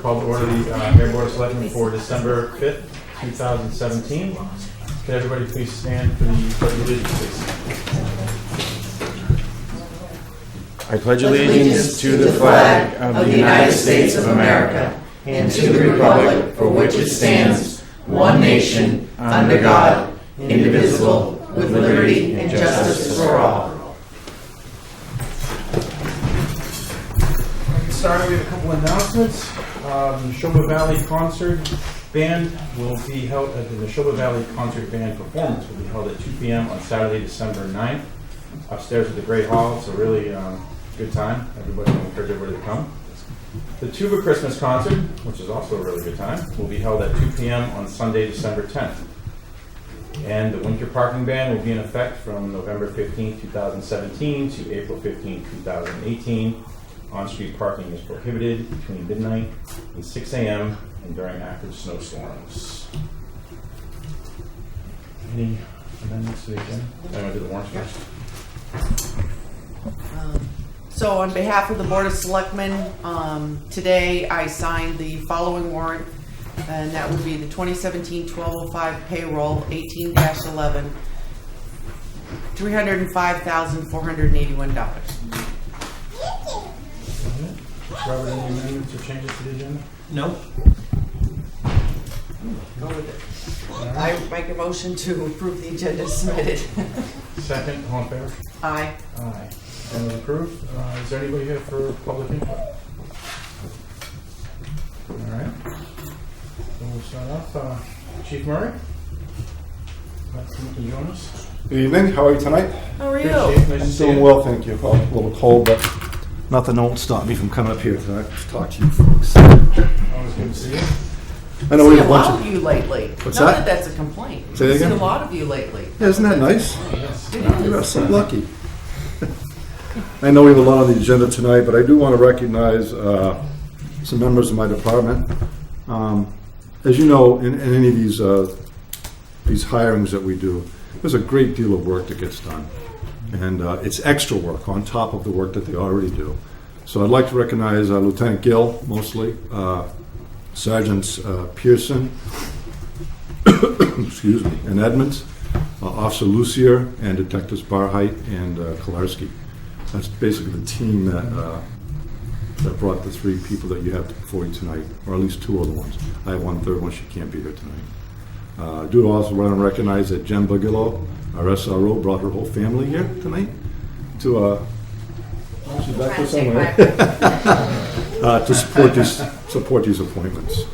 Call to order the Ayer Board of Selectmen for December 5th, 2017. Could everybody please stand for the Pledge of Allegiance, please? I pledge allegiance to the flag of the United States of America and to the republic for which it stands, one nation, under God, indivisible, with liberty and justice for all. Starting, we have a couple announcements. The Neshoba Valley Concert Band will be held at the Neshoba Valley Concert Band performance will be held at 2 p.m. on Saturday, December 9th, upstairs at the Great Hall. It's a really good time. Everybody, I encourage everybody to come. The Tuba Christmas Concert, which is also a really good time, will be held at 2 p.m. on Sunday, December 10th. And the Winter Parking Ban will be in effect from November 15, 2017 to April 15, 2018. On-street parking is prohibited between midnight and 6 a.m. and during active snowstorms. Any amendments to the agenda? I'm going to do the warrants first. So on behalf of the Board of Selectmen, today I signed the following warrant, and that would be the 2017-1205 payroll, 18-11, $305,481. Robert, any amendments or changes to the agenda? No. Go with it. I make a motion to approve the agenda submitted. Second, all in favor? Aye. Aye. And approved. Is there anybody here for public input? All right. So we'll start off. Chief Murray, come to join us. Good evening. How are you tonight? How are Good, you? Chief. Nice to I'm see doing you. well, thank you. Well, a little cold, but nothing won't stop me from coming up here tonight to talk to you folks. Always good to see you. I know I've we seen have a a lot bunch of you lately. What's Not that? that's a complaint. Say that I've seen again? a lot of you lately. Yeah, isn't that nice? Yes. It You are is. so lucky. I know we have a lot on the agenda tonight, but I do want to recognize some members of my department. As you know, in any of these hirings that we do, there's a great deal of work that gets done. And it's extra work on top of the work that they already do. So I'd like to recognize Lieutenant Gill, mostly, Sergeants Pearson, excuse me, and Edmonds, Officer Lucier, and Detectives Barheit and Kolarski. That's basically the team that brought the three people that you have before you tonight, or at least two other ones. I have one third one, she can't be here tonight. I do also want to recognize that Jen Bigelow, our SRO, brought her whole family here tonight to she's back there somewhere. To support these appointments.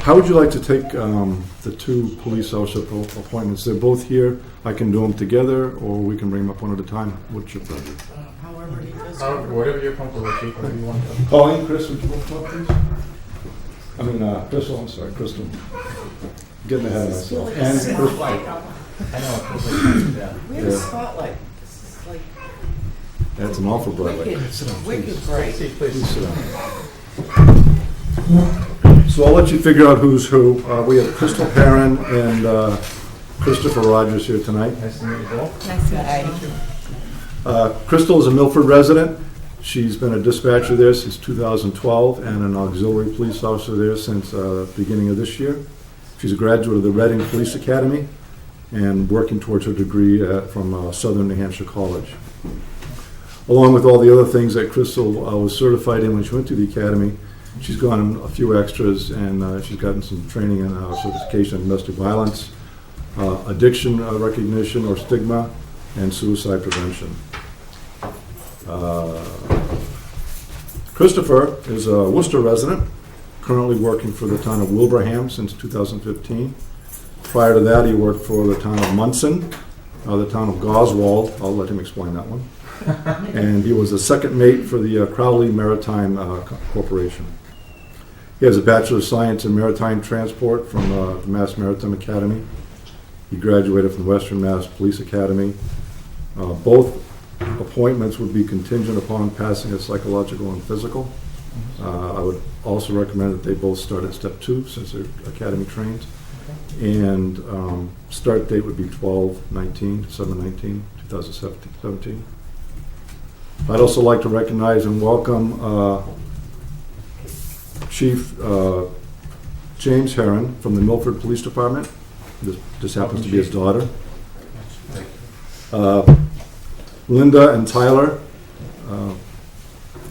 How would you like to take the two police officer appointments? They're both here. I can do them together, or we can bring them up one at a time. What's your pleasure? However he does. Whatever you're comfortable with, Chief, whatever you want to. Colleen, Chris, would you both come up, please? I mean, Crystal, I'm sorry, Crystal. Getting ahead of myself. And Crystal. I know. Yeah. We have a spotlight. This is like That's an awful bright light. wicked bright. Chief, please. Please sit down. So I'll let you figure out who's who. We have Crystal Perrin and Christopher Rogers here tonight. Nice to meet you both. Nice to meet you. Crystal is a Milford resident. She's been a dispatcher there since 2012 and an auxiliary police officer there since the beginning of this year. She's a graduate of the Reading Police Academy and working towards her degree from Southern New Hampshire College. Along with all the other things that Crystal was certified in when she went to the academy, she's gone a few extras, and she's gotten some training and certification in domestic violence, addiction recognition or stigma, and suicide prevention. Christopher is a Worcester resident, currently working for the town of Wilbraham since 2015. Prior to that, he worked for the town of Munson, the town of Goswald. I'll let him explain that one. And he was a second mate for the Crowley Maritime Corporation. He has a Bachelor of Science in Maritime Transport from the Mass Maritime Academy. He graduated from the Western Mass Police Academy. Both appointments would be contingent upon passing a psychological and physical. I would also recommend that they both start at step 2 since they're academy trained. And start date would be 12/19/2017. I'd also like to recognize and welcome Chief James Herron from the Milford Police Department. This happens to be his daughter. Linda and Tyler,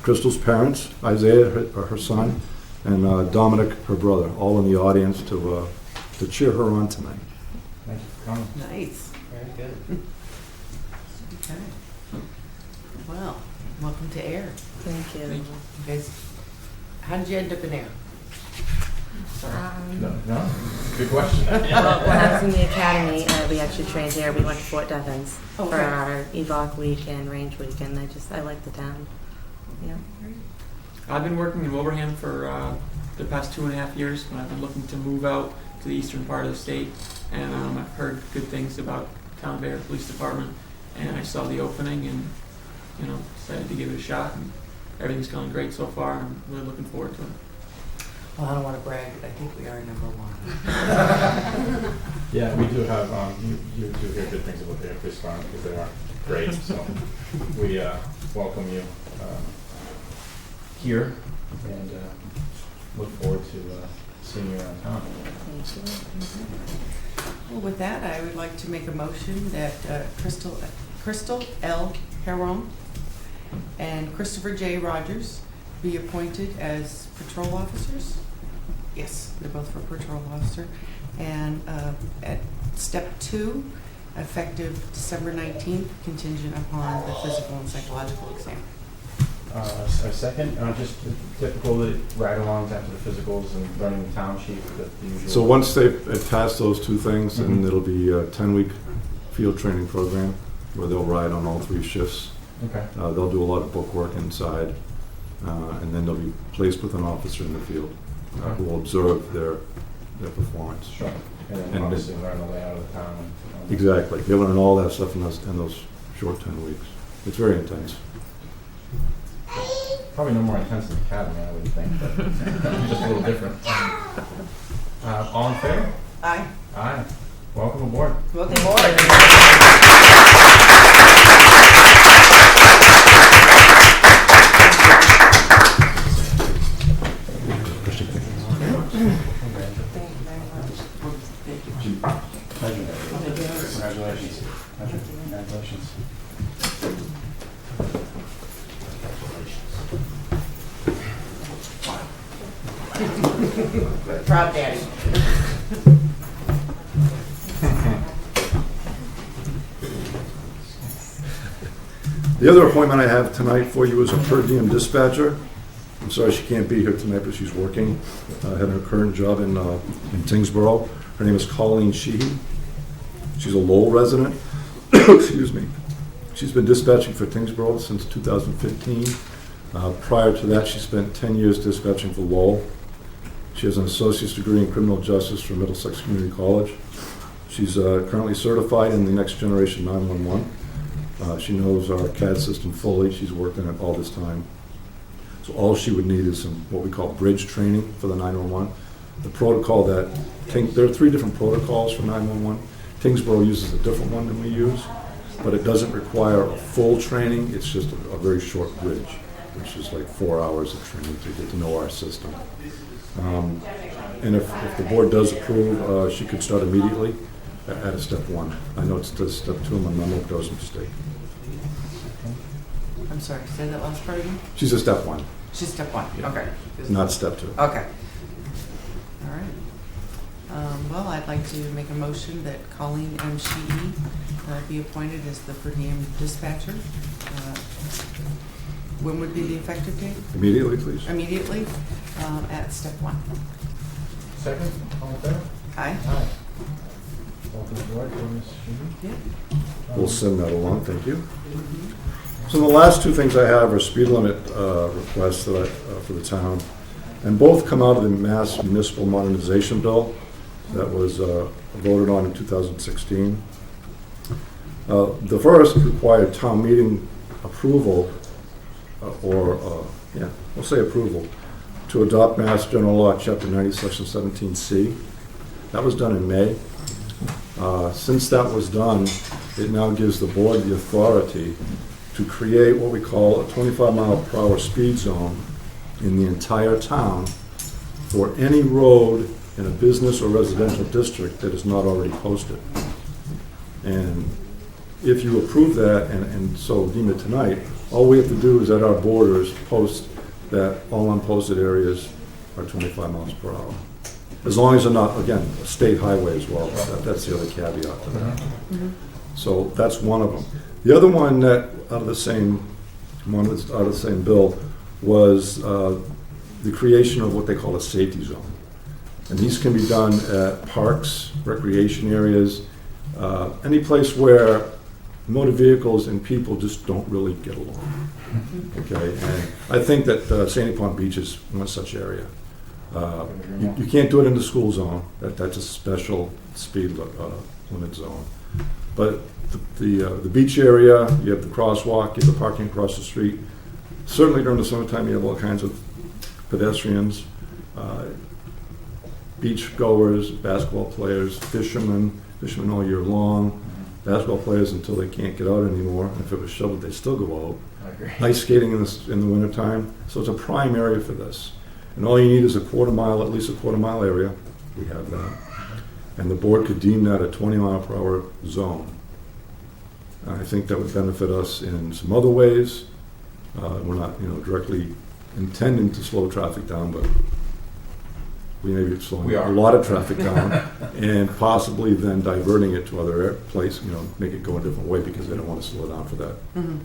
Crystal's parents, Isaiah, her son, and Dominic, her brother, all in the audience to cheer her on tonight. Thank you for coming. Nice. Very good. Okay. Well, welcome to Ayer. Thank you. You guys, how did you end up in Ayer? No, good question. Well, when I was in the academy, we actually trained here. We went to Fort Devens Oh, for okay. our evoc week and range week, and I like the town. Yeah. I've been working in Wilbraham for the past 2.5 years, and I've been looking to move out to the eastern part of the state. And I've heard good things about Town of Ayer Police Department, and I saw the opening, and decided to give it a shot. And everything's going great so far. I'm really looking forward to it. Well, I don't want to brag, but I think we are number one. Yeah, we do have, you do hear good things about the Ayer Police Department because they are great, so we welcome you here and look forward to seeing you around town. Thank you. Well, with that, I would like to make a motion that Crystal L. Heron and Christopher J. Rogers be appointed as patrol officers. Yes, they're both for patrol officer. And at step 2, effective December 19th, contingent upon the physical and psychological exam. A second, just typical ride-alongs after the physicals and learning the town sheet, the usual. So once they've passed those two things, then Mhm. it'll be a 10-week field training program where they'll ride on all 3 shifts. Okay. They'll do a lot of book work inside, and then they'll be placed with an officer in the field who will observe their performance. Sure. And then And obviously learn the layout of the town. And Exactly. They learn all that stuff in those short 10 weeks. It's very intense. Probably no more intense than the academy, I would think, but just a little different. All in favor? Aye. Aye. Welcome aboard. Welcome aboard. Congratulations. Congratulations. Proud daddy. The other appointment I have tonight for you is a per diem dispatcher. I'm sorry she can't be here tonight, but she's working, having her current job in Tingsboro. Her name is Colleen Sheehy. She's a Lowell resident. Excuse me. She's been dispatching for Tingsboro since 2015. Prior to that, she spent 10 years dispatching for Lowell. She has an associate's degree in criminal justice from Middlesex Community College. She's currently certified in the Next Generation 911. She knows our CAD system fully. She's worked in it all this time. So all she would need is some what we call bridge training for the 911. The protocol there are 3 different protocols for 911. Tingsboro uses a different one than we use, but it doesn't require a full training. It's just a very short bridge, which is like 4 hours of training to get to know our system. And if the board does approve, she could start immediately at a step 1. I know it's step 2, my memo goes a mistake. I'm sorry, say that last part again? She's a step 1, She's step 1, okay. not step 2. Okay. All right. Well, I'd like to make a motion that Colleen M. Sheehy be appointed as the per diem dispatcher. When would be the effective date? Immediately, please. Immediately, at step 1. Second, all in favor? Aye. Aye. Welcome aboard, Ms. Sheehy. Yeah. We'll send that along, thank you. So the last 2 things I have are speed limit requests that for the town. And both come out of the Mass Municipal Modernization Bill that was voted on in 2016. The first required town meeting approval, we'll say approval, to adopt Mass General Law, Chapter 90, Section 17C. That was done in May. Since that was done, it now gives the board the authority to create what we call a 25-mile-per-hour speed zone in the entire town for any road in a business or residential district that is not already posted. And if you approve that and so deem it tonight, all we have to do is at our borders post that all unposted areas are 25 miles per hour. As long as they're not, again, a state highway as well. That's the other caveat to that. So that's one of them. The other one that out of the same bill was the creation of what they call a safety zone. And these can be done at parks, recreation areas, any place where motor vehicles and people just don't really get along. Okay, and I think that Sandy Pond Beach is one such area. You can't do it in the school zone. That's a special speed limit zone. But the beach area, you have the crosswalk, you have the parking across the street. Certainly during the summertime, you have all kinds of pedestrians, beach goers, basketball players, fishermen all year long, basketball players until they can't get out anymore. And if it was shoveled, they still go out. I agree. Ice skating in the wintertime. So it's a prime area for this. And all you need is at least a quarter mile area. We have that. And the board could deem that a 20 mile per hour zone. I think that would benefit us in some other ways. We're not, directly intending to slow traffic down, but we may be slowing a lot of traffic down and possibly then diverting it to other places, make it go a different way because they don't want to slow down for that. Mm-hmm.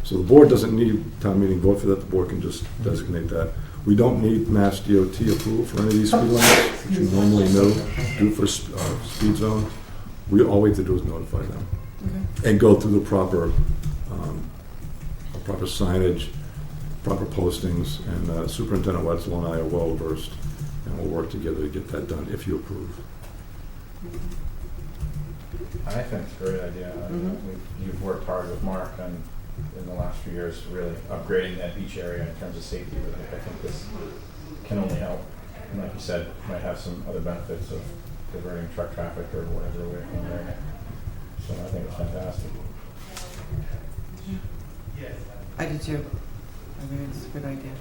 So the board doesn't need town meeting vote for that. The board can just designate that. We don't need Mass DOT approval for any of these speed limits, which you normally do for speed zones. All we have to do is notify them and go through the proper signage, proper postings, and Superintendent Wetzel and I are well versed, and we'll work together to get that done if you approve. I think it's a great idea. You've worked hard with Mark and in the last few years, really upgrading that beach area in terms of safety. But I think this can only help. And like you said, might have some other benefits of diverting truck traffic or whatever away from the area. So I think it's fantastic. I do too. I think it's a good idea.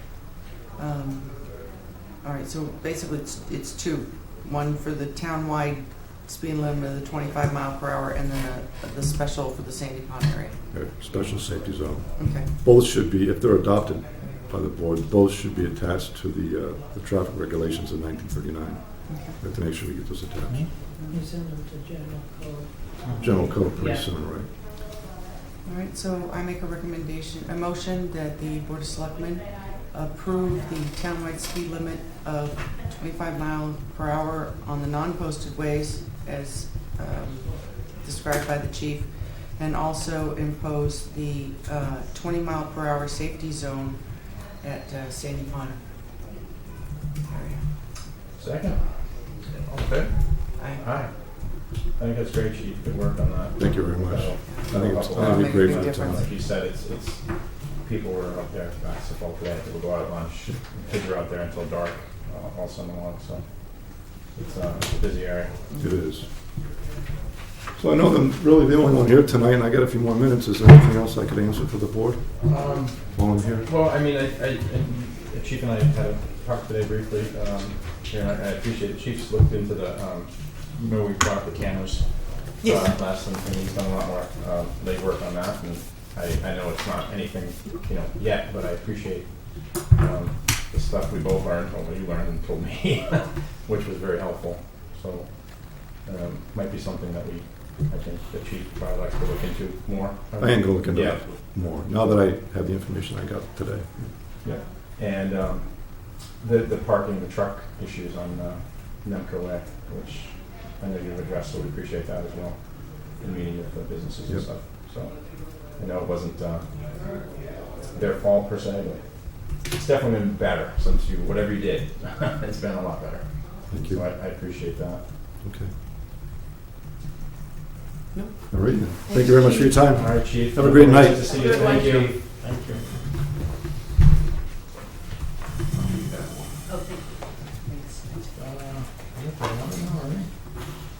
All right, so basically it's two. One for the town-wide speed limit of the 25 mile per hour, and then the special for the Sandy Pond area. Special safety zone. Okay. Both should be, if they're adopted by the board, both should be attached to the traffic regulations of 1939. Okay. We have to make sure we get those attached. You send them to general code. General code pretty Yeah. soon, right? All right, so I make a motion that the Board of Selectmen approve the townwide speed limit of 25 miles per hour on the non-posted ways as described by the chief, and also impose the 20 mile per hour safety zone at Sandy Pond area. Second. Okay. Hi. I think that's great, Chief. Good work on that. Thank you very much. I think it'll be great for the town. Like you said, it's people were up there at basketball today. People go out at lunch. Kids are out there until dark all summer long. So it's a busy area. It is. So I know I'm really the only one here tonight, and I got a few more minutes. Is there anything else I could answer for the board while I'm here? Well, I mean, the Chief and I had a talk today briefly. And I appreciate the Chief's looked into the. We brought up the cameras last, and he's done a lot more legwork on that. And I know it's not anything, yet, but I appreciate the stuff we both learned, or what you learned and told me, which was very helpful. So might be something that I think the Chief probably likes to look into more. I am going to look into that more now that I have the information I got today. Yeah, and the parking, the truck issues on Nemco Way, which I know you've addressed, so we appreciate that as well in meeting with the businesses and stuff. So I know it wasn't their fault per se, but it's definitely been better since whatever you did. It's been a lot better. Thank you. So I appreciate that. Okay. Nope. All right. Then. Thank you very much for your time. All right, Chief. Have a great night. Nice to see you. Thank you. Thank you.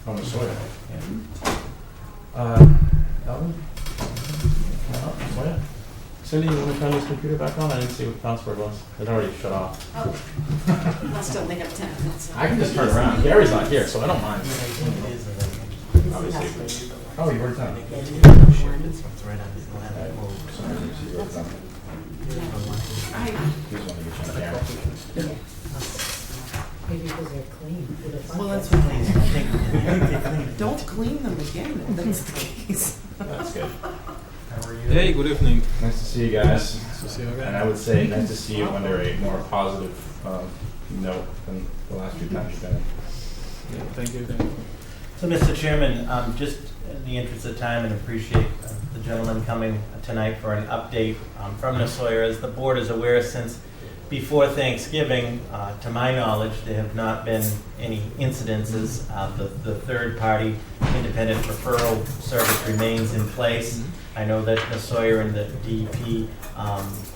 On the soil. Yeah. Ellen? No, soil? Cindy, you want to turn this computer back on? I didn't see what the password was. It already shut off. I still think I'm 10 minutes. I can just turn around. Gary's not here, so I don't mind. Obviously. Oh, you already done it. Here's one to get you on camera. Maybe because they're clean. for the fun. Well, that's what don't clean them again, if that's the case. That's good. Hey, good evening. Nice to see you guys. Nice to see you And again. I would say nice to see you under a more positive note than the last few times you've been in. Yeah, thank you. So, Mr. Chairman, just in the interest of time and appreciate the gentleman coming tonight for an update from the Sawyer. As the board is aware, since before Thanksgiving, to my knowledge, there have not been any incidences. The third-party independent referral service remains in place. I know that the Sawyer and the DEP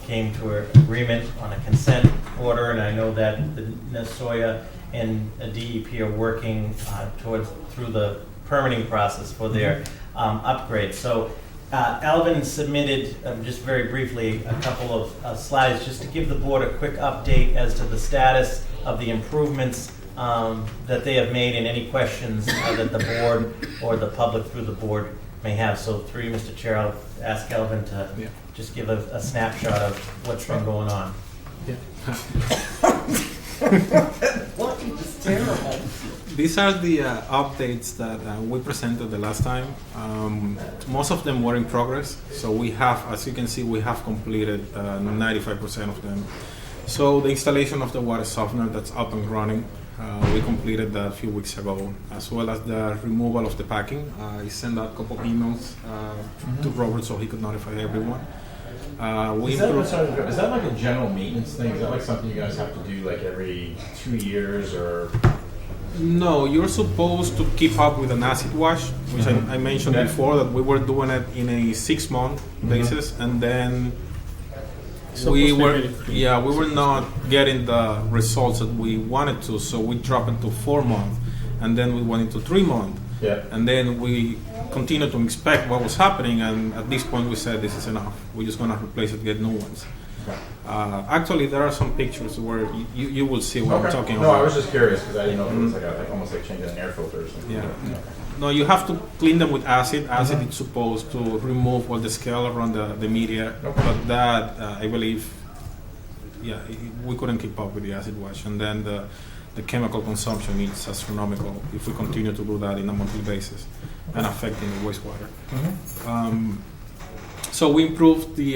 came to an agreement on a consent order, and I know that the Sawyer and the DEP are working through the permitting process for their upgrade. So Alvin submitted, just very briefly, a couple of slides just to give the board a quick update as to the status of the improvements that they have made and any questions that the board or the public through the board may have. So through you, Mr. Chair, I'll ask Alvin to just give a snapshot of what's been going on. What is terrible? These are the updates that we presented the last time. Most of them were in progress. So we have, as you can see, we have completed 95% of them. So the installation of the water softener that's up and running, we completed that a few weeks ago, as well as the removal of the packing. I sent out a couple of emails to Robert so he could notify everyone. Is that like a general maintenance thing? Is that like something you guys have to do like every 2 years or? No, you're supposed to keep up with an acid wash, which I mentioned before that we were doing it in a 6-month basis, and then we were not getting the results that we wanted to, so we dropped it to 4 months, and then we went into 3 months, and then we continued to inspect what was happening, and at this point we said this is enough. We're just going to replace it, get new ones. Actually, there are some pictures where you will see what I'm talking about. No, I was just curious because I didn't know if it was like almost like changing an air filter or something. Yeah. No, you have to clean them with acid. Acid is supposed to remove all the scale around the media, but that I believe, we couldn't keep up with the acid wash, and then the chemical consumption is astronomical if we continue to do that in a monthly basis and affecting the wastewater. So we improved the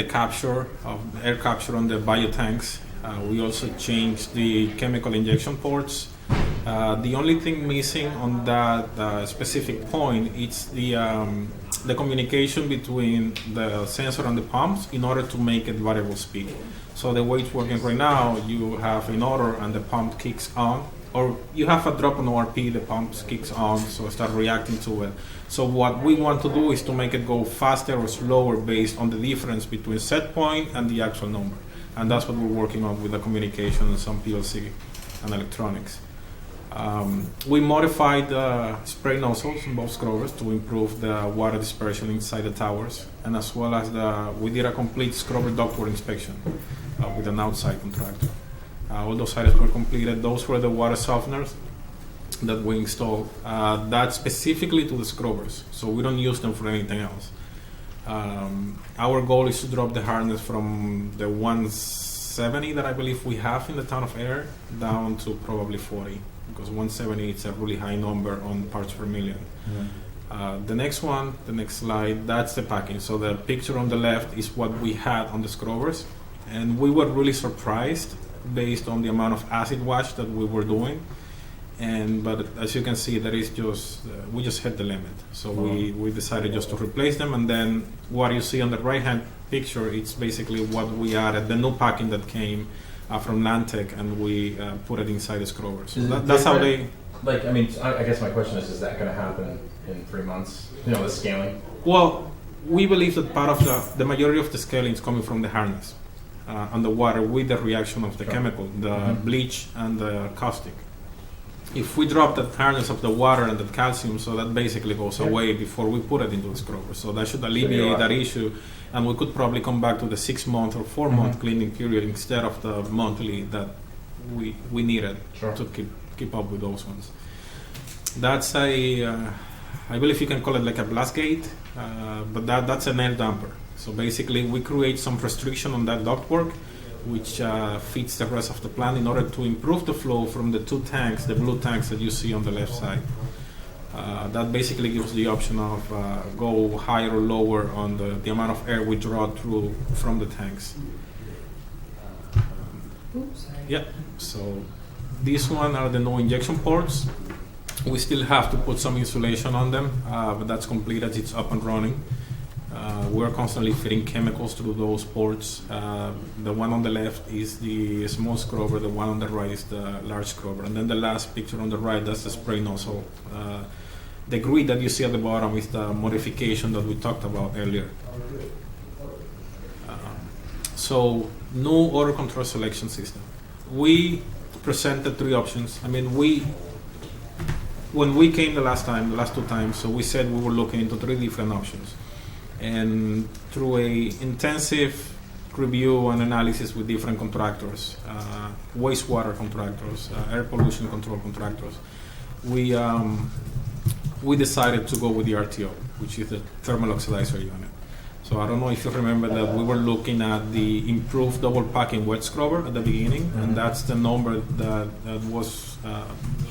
capture of the air capture on the biotanks. We also changed the chemical injection ports. The only thing missing on that specific point is the communication between the sensor and the pumps in order to make it variable speed. So the way it's working right now, you have an order and the pump kicks on, or you have a drop on ORP, the pump kicks on, so start reacting to it. So what we want to do is to make it go faster or slower based on the difference between set point and the actual number. And that's what we're working on with the communication and some PLC and electronics. We modified the spray nozzles in both scrubbers to improve the water dispersion inside the towers, and as well as we did a complete scrubber ductwork inspection with an outside contractor. All those items were completed. Those were the water softeners that we installed. That's specifically to the scrubbers, so we don't use them for anything else. Our goal is to drop the hardness from the 170 that I believe we have in the town of Ayer down to probably 40, because 170 is a really high number on parts per million. The next slide, that's the packing. So the picture on the left is what we had on the scrubbers, and we were really surprised based on the amount of acid wash that we were doing. But as you can see, there is we just hit the limit. So we decided just to replace them, and then what you see on the right hand picture, it's basically what we added, the new packing that came from Lantec, and we put it inside the scrubbers. So that's how they... I guess my question is that going to happen in 3 months? The scaling? Well, we believe that part of the majority of the scaling is coming from the harness on the water with the reaction of the chemical, the bleach and the caustic. If we drop the harness of the water and the calcium, so that basically goes away before we put it into the scrubber. So that should alleviate that issue. and we could probably come back to the 6-month or 4-month cleaning period instead of the monthly that we needed Sure. to keep up with those ones. That's I believe you can call it like a blast gate, but that's an air damper. So basically, we create some restriction on that ductwork, which feeds the rest of the plant in order to improve the flow from the 2 tanks, the blue tanks that you see on the left side. That basically gives the option of go higher or lower on the amount of air we draw through from the tanks. Yeah, so these one are the no injection ports. We still have to put some insulation on them, but that's completed, it's up and running. We're constantly feeding chemicals through those ports. The one on the left is the small scrubber, the one on the right is the large scrubber. And then the last picture on the right, that's the spray nozzle. The grid that you see at the bottom is the modification that we talked about earlier. So, no odor control selection system. We presented 3 options. I mean, when we came the last 2 times, so we said we were looking into 3 different options. And through a intensive review and analysis with different contractors, wastewater contractors, air pollution control contractors, we decided to go with the RTO, which is the thermal oxidizer unit. So I don't know if you remember that we were looking at the improved double packing wet scrubber at the beginning, and that's the number that was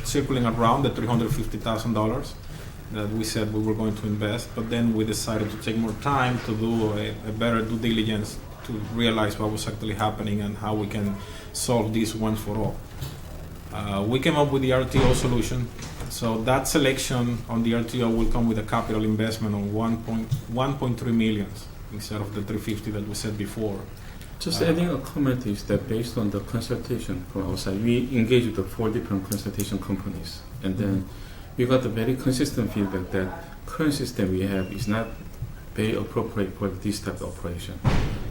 circling around the $350,000 that we said we were going to invest. But then we decided to take more time to do a better due diligence to realize what was actually happening and how we can solve this once for all. We came up with the RTO solution. So that selection on the RTO will come with a capital investment of 1.3 million instead of the 350 that we said before. Just adding a comment is that based on the consultation from our side, we engaged with the 4 different consultation companies, and then we got a very consistent feedback that current system we have is not very appropriate for this type of operation.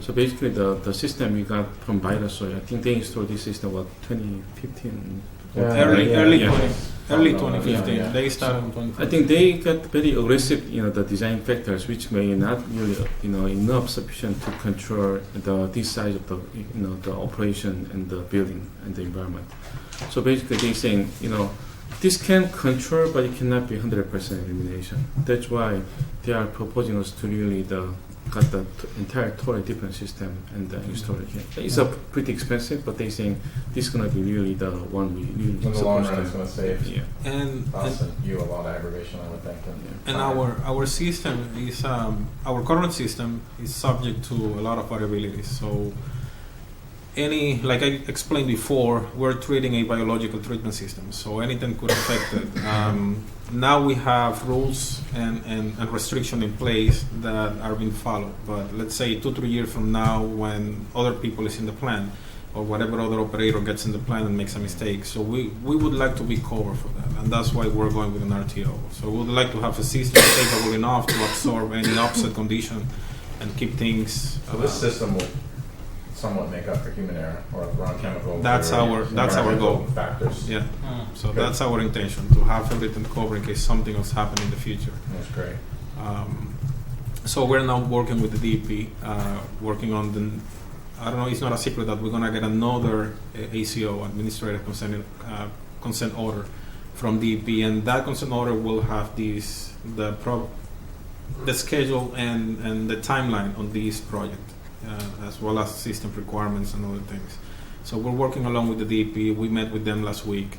So basically, the system we got from Vitasoy, I think they installed this system 2015. Early 2015. Yeah. They started in 2015. I think they got very aggressive, the design factors, which may not really, enough sufficient to control this side of the operation and the building and the environment. So basically, they're saying, this can control, but it cannot be 100% elimination. That's why they are proposing us to really got the entire totally different system and install it here. It's pretty expensive, but they're saying this is going to be really the one we really In the long run, it's going to save And you a lot of aggravation, I would think. And our system is our current system is subject to a lot of variabilities. So like I explained before, we're treating a biological treatment system, so anything could affect it. Now we have rules and restriction in place that are being followed. But let's say 2-3 years from now, when other people is in the plant, or whatever other operator gets in the plant and makes a mistake, so we would like to be covered for that, and that's why we're going with an RTO. So we would like to have a system capable enough to absorb any offset condition and keep things. So this system will somewhat make up for human error or wrong chemicals. That's our goal. Factors. Yeah. So Good. that's our intention, to have everything covered in case something else happens in the future. That's great. So we're now working with the DEP, working on I don't know, it's not a secret that we're going to get another ACO, administrative consent order from DEP, and that consent order will have the schedule and the timeline on this project, as well as system requirements and other things. So we're working along with the DEP. We met with them last week,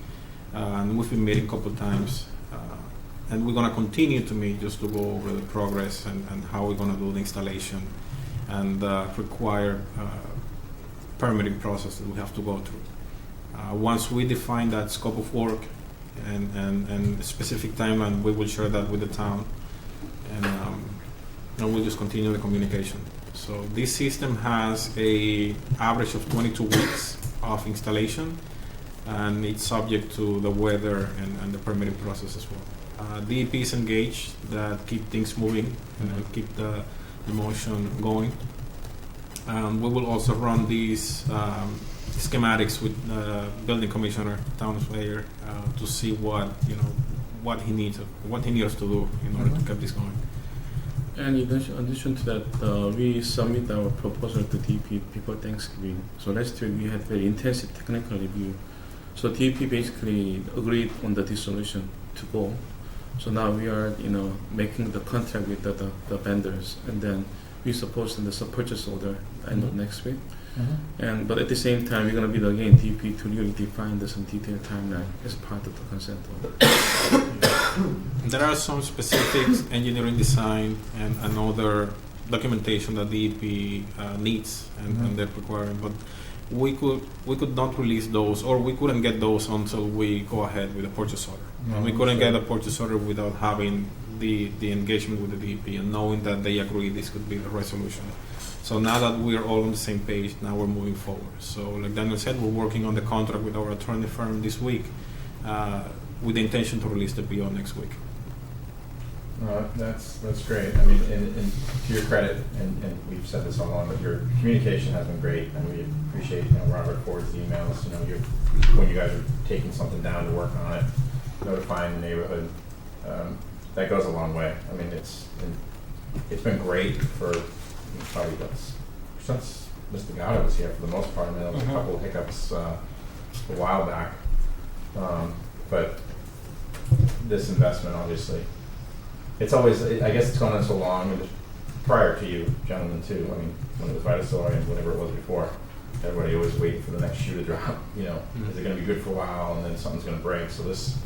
and we've been meeting a couple of times. And we're going to continue to meet just to go over the progress and how we're going to do the installation and required permitting process that we have to go through. Once we define that scope of work and specific timeline, we will share that with the town, and we'll just continue the communication. So this system has a average of 22 weeks of installation, and it's subject to the weather and the permitting process as well. DEP is engaged, that keep things moving and keep the motion going. We will also run these schematics with building commissioner, town of Ayer, to see what he needs to do in order to keep this going. And in addition to that, we submit our proposal to DEP before Thanksgiving. So last week we had very intensive technical review. So DEP basically agreed on the dissolution to go. So now we are, making the contract with the vendors, and then we suppose send the purchase order end of next week. But at the same time, we're going to be again DEP to really define some detailed timeline as part of the consent order. There are some specific engineering design and other documentation that DEP needs and they're requiring, but we could not release those, or we couldn't get those until we go ahead with the purchase order. And we couldn't get a purchase order without having the engagement with the DEP and knowing that they agree this could be the resolution. So now that we're all on the same page, now we're moving forward. So like Daniel said, we're working on the contract with our attorney firm this week with the intention to release the PO next week. That's great. I mean, and to your credit, and we've said this all along, but your communication has been great, and we appreciate Robert Ford's emails. When you guys are taking something down to work on it, notifying the neighborhood, that goes a long way. I mean, it's been great for probably since Mr. Gatto was here for the most part. I mean, there was a couple of hiccups a while back, but this investment, obviously. It's always, I guess it's gone on so long, and prior to you gentlemen too. I mean, when it was Vitasoy and whatever it was before, everybody always waiting for the next shoe to drop. Is it going to be good for a while and then something's going to break? So this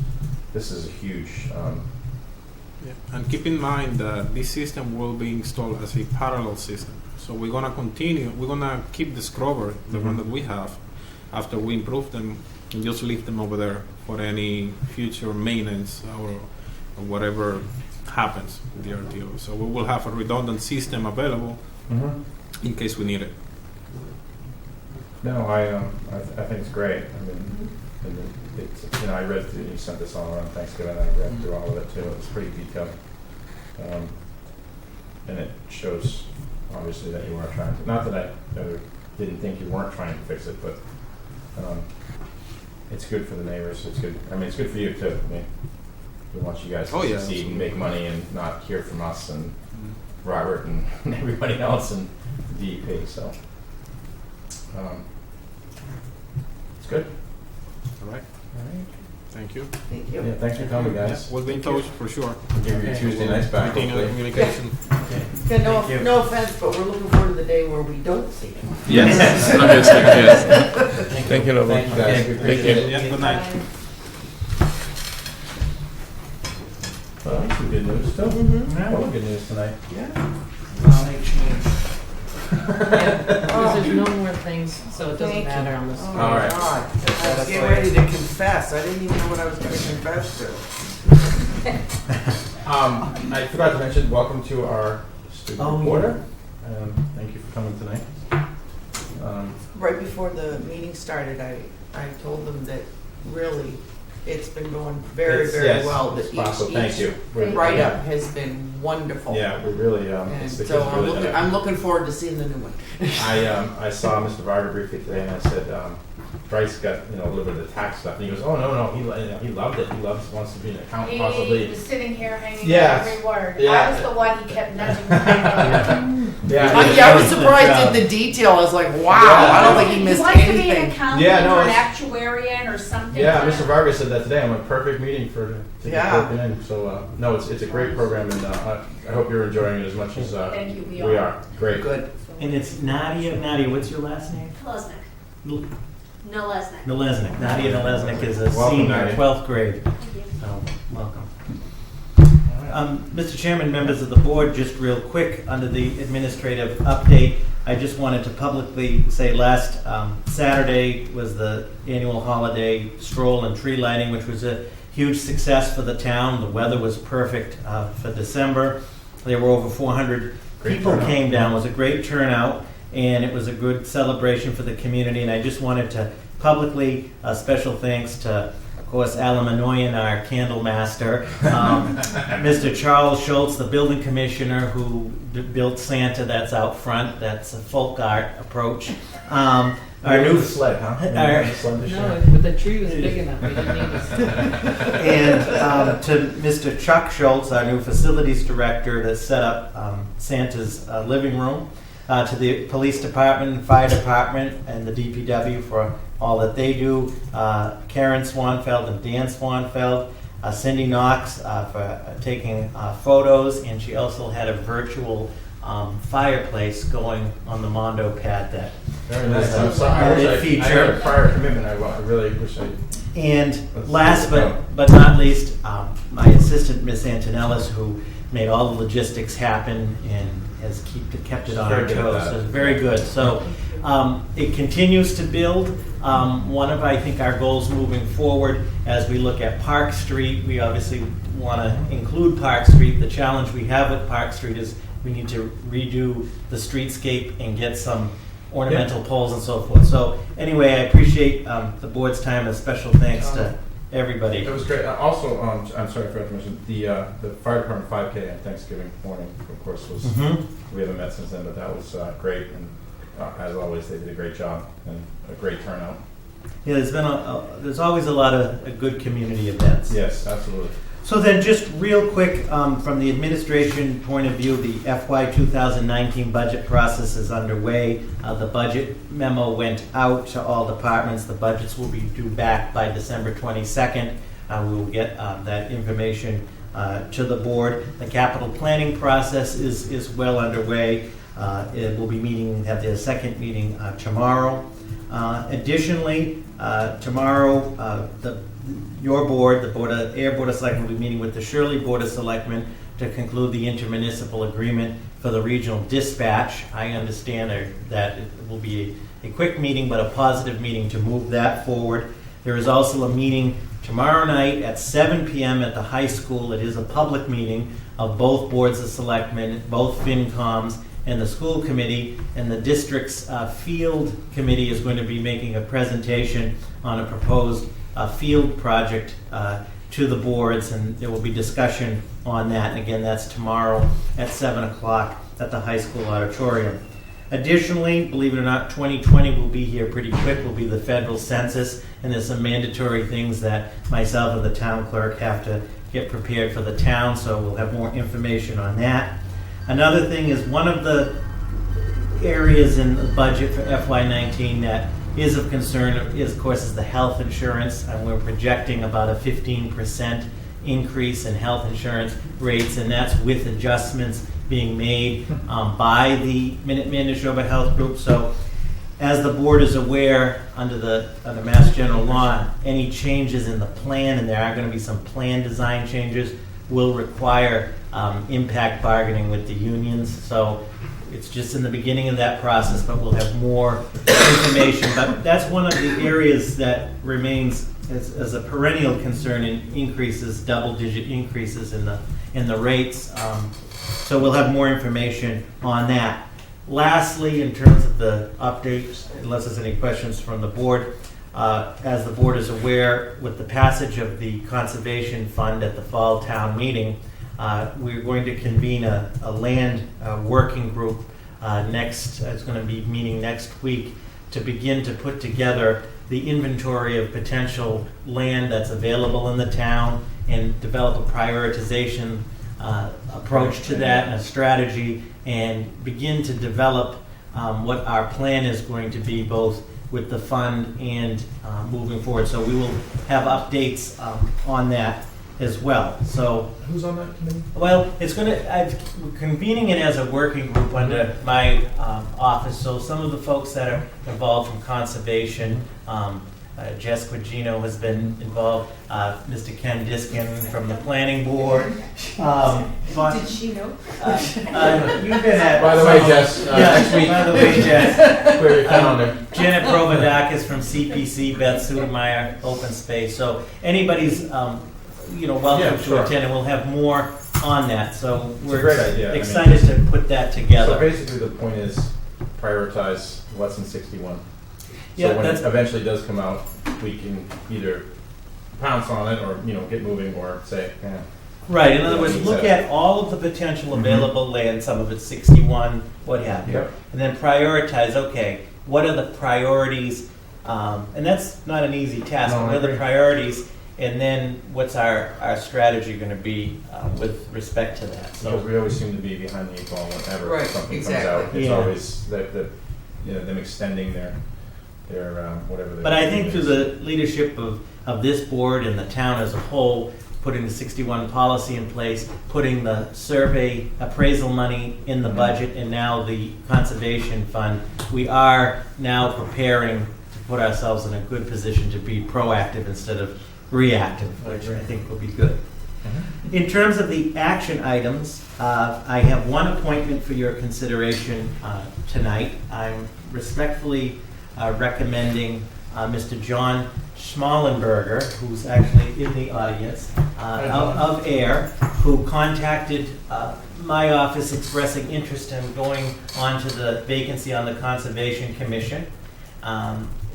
is a huge. And keep in mind that this system will be installed as a parallel system. So we're going to continue, we're going to keep the scrubber, the one that we have, after we improve them, and just leave them over there for any future maintenance or whatever happens with the RTO. So we will have a redundant system available in case we need it. No, I think it's great. I mean, it's, I read through, you sent this all around Thanksgiving, I read through all of it too. It's pretty detailed. And it shows, obviously, that you are trying to, not that I ever didn't think you weren't trying to fix it, but it's good for the neighbors. It's good. I mean, it's good for you too. I mean, we want you guys to succeed and make money and not hear from us and Robert and everybody else and the DEP. So it's good. All right. Thank you. Thank you. Yeah, thanks for coming, guys. We'll be in touch for sure. We'll give you Tuesday nights back. Continue the communication. Yeah, no offense, but we're looking forward to the day where we don't see him. Yes. Yes. Thank you, Robert. Thank you, guys. We appreciate it. Yeah, good night. Well, that's some good news still. Well, good news tonight. Yeah. Because there's no more things, so it doesn't Thank matter on this. Oh All my right. God. I was getting ready to confess. I didn't even know what I was going to confess to. I forgot to mention, welcome to our student reporter. Thank you for coming tonight. Right before the meeting started, I told them that really it's been going very, very yes, well. it's That possible. Thank you. write-up has been wonderful. Yeah, we really, And it's the so kids really. I'm looking forward to seeing the new one. I saw Mr. Varga briefly today, and I said, Bryce got a little bit of the tax stuff, and he goes, "Oh no, he loved it. He wants to be an accountant, possibly." He was sitting here hanging Yes. on every word. Yeah. I was the one he kept nudging. I was surprised at the detail. I was like, wow, Yeah. I don't think he missed He wants to be an anything. accountant Yeah, no, or an it's- actuarian or something. Yeah, Mr. Varga said that today. I'm a perfect meeting to get Yeah. broken in. So no, it's a great program, and I hope you're enjoying it as much as Thank you, we are. Great. Good. And it's Nadia. Nadia, what's your last name? Nalesnik. Nalesnik. Nalesnik. Nadia Nalesnik is a Welcome, senior, Nadia. 12th grade. Thank you. So, welcome. Mr. Chairman, members of the board, just real quick, under the administrative update, I just wanted to publicly say last Saturday was the annual holiday stroll and tree lighting, which was a huge success for the town. The weather was perfect for December. There were over 400 Great people turnout. came down. It was a great turnout, and it was a good celebration for the community. And I just wanted to publicly, special thanks to, of course, Alan Manoyan, our candle master, Mr. Charles Schultz, the building commissioner who built Santa that's out front. That's a folk art approach. our new sled, huh? Our- No, but the tree was big enough, we didn't need a and to Mr. Chuck Schultz, our new facilities director, to set up Santa's living room. To the police department, fire department, and the DPW for all that they do. Karen Swanfeld and Dan Swanfeld. Cindy Knox for taking photos, and she also had a virtual fireplace going on the Mondo pad that Very nice. was I'm sorry. I added wish I had a prior commitment. I really wish I. And Let's last see what but not least, my assistant, Miss Antonellis, who made all the logistics happen and has kept it on Very our good at toes. that. So very good. So it continues to build. One of, I think, our goals moving forward as we look at Park Street, we obviously want to include Park Street. The challenge we have with Park Street is we need to redo the streetscape and get some ornamental poles and so forth. So anyway, I appreciate the board's time. A special thanks to everybody. It was great. Also, I'm sorry, I forgot to mention the fire department 5K on Thanksgiving morning. Of course, was we haven't met since then, but that was great. And as always, they did a great job and a great turnout. Yeah, there's always a lot of good community events. Yes, absolutely. So then, just real quick, from the administration point of view, the FY 2019 budget process is underway. The budget memo went out to all departments. The budgets will be due back by December 22nd. We will get that information to the board. The capital planning process is well underway. It will be have their second meeting tomorrow. Additionally, tomorrow, your board, the Ayer Board of Selectmen, will be meeting with the Shirley Board of Selectmen to conclude the intermunicipal agreement for the regional dispatch. I understand that it will be a quick meeting, but a positive meeting to move that forward. There is also a meeting tomorrow night at 7 p.m. at the high school. It is a public meeting of both boards of selectmen, both FinComs, and the school committee, and the district's field committee is going to be making a presentation on a proposed field project to the boards, and there will be discussion on that. And again, that's tomorrow at 7 o'clock at the high school auditorium. Additionally, believe it or not, 2020 will be here pretty quick, will be the federal census, and there's some mandatory things that myself and the town clerk have to get prepared for the town, so we'll have more information on that. Another thing is one of the areas in the budget for FY19 that is of concern is, of course, is the health insurance, and we're projecting about a 15% increase in health insurance rates, and that's with adjustments being made by the Minuteman Neshoba Health Group. So, as the board is aware, under Mass General Law, any changes in the plan, and there are going to be some plan design changes, will require impact bargaining with the unions. So it's just in the beginning of that process, but we'll have more information. But that's one of the areas that remains as a perennial concern in increases, double-digit increases in the rates. So we'll have more information on that. Lastly, in terms of the updates, unless there's any questions from the board, as the board is aware, with the passage of the Conservation Fund at the fall town meeting, we're going to convene a land working group it's going to be meeting next week to begin to put together the inventory of potential land that's available in the town and develop a prioritization approach to that and a strategy, and begin to develop what our plan is going to be, both with the fund and moving forward. So we will have updates on that as well. So who's on that committee? Well, we're convening it as a working group under my office. So some of the folks that are involved from conservation, Jess Quigino has been involved, Mr. Ken Diskin from the planning board. Did she know? You've been at. By the way, Jess, next week. By the way, Jess. Clear your calendar. Janet Provadakis from CPC, Beth Sudemeyer, Open Space. So anybody's welcome to attend, and we'll have more on that. So we're a great idea. excited to put that together. So basically, the point is prioritize what's in 61. Yeah, So when it eventually does come out, we can either pounce on it or get moving, or say, right. In other words, look at all of the potential available land. Some of it's 61, what have you, Yep. and then prioritize. Okay, what are the priorities, and that's not an easy task. No, I what are the agree. priorities, and then what's our strategy going to be with respect to that? Because we always seem to be behind the eight ball whenever Right, something exactly. comes out. It's Yeah. always them extending their whatever. But I think through the leadership of this board and the town as a whole, putting the 61 policy in place, putting the survey appraisal money in the Mhm. budget, and now the conservation fund, we are now preparing to put ourselves in a good position to be proactive instead of reactive, which I think will be good. Mhm. In terms of the action items, I have one appointment for your consideration tonight. I'm respectfully recommending Mr. John Schmallenberger, who's actually in the audience, of Ayer, who contacted my office expressing interest in going on to the vacancy on the Conservation Commission.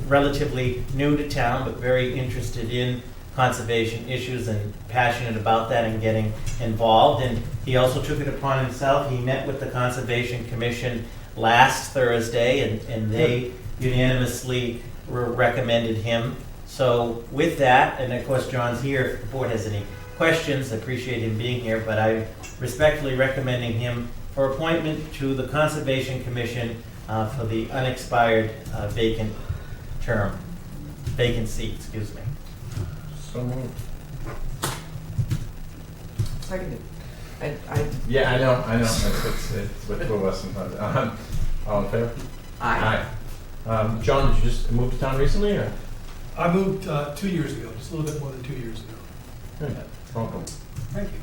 Relatively new to town, but very interested in conservation issues and passionate about that and getting involved. And he also took it upon himself. He met with the Conservation Commission last Thursday, and they unanimously recommended him. So with that, and of course John's here if the board has any questions, I appreciate him being here, but I'm respectfully recommending him for appointment to the Conservation Commission for the unexpired vacancy, excuse me. So moved. Seconded. Yeah, I know. It's with two of us sometimes. All in favor? Aye. John, did you just move to town recently, or? I moved 2 years ago, just a little bit more than 2 years ago. Good. Welcome. Thank you.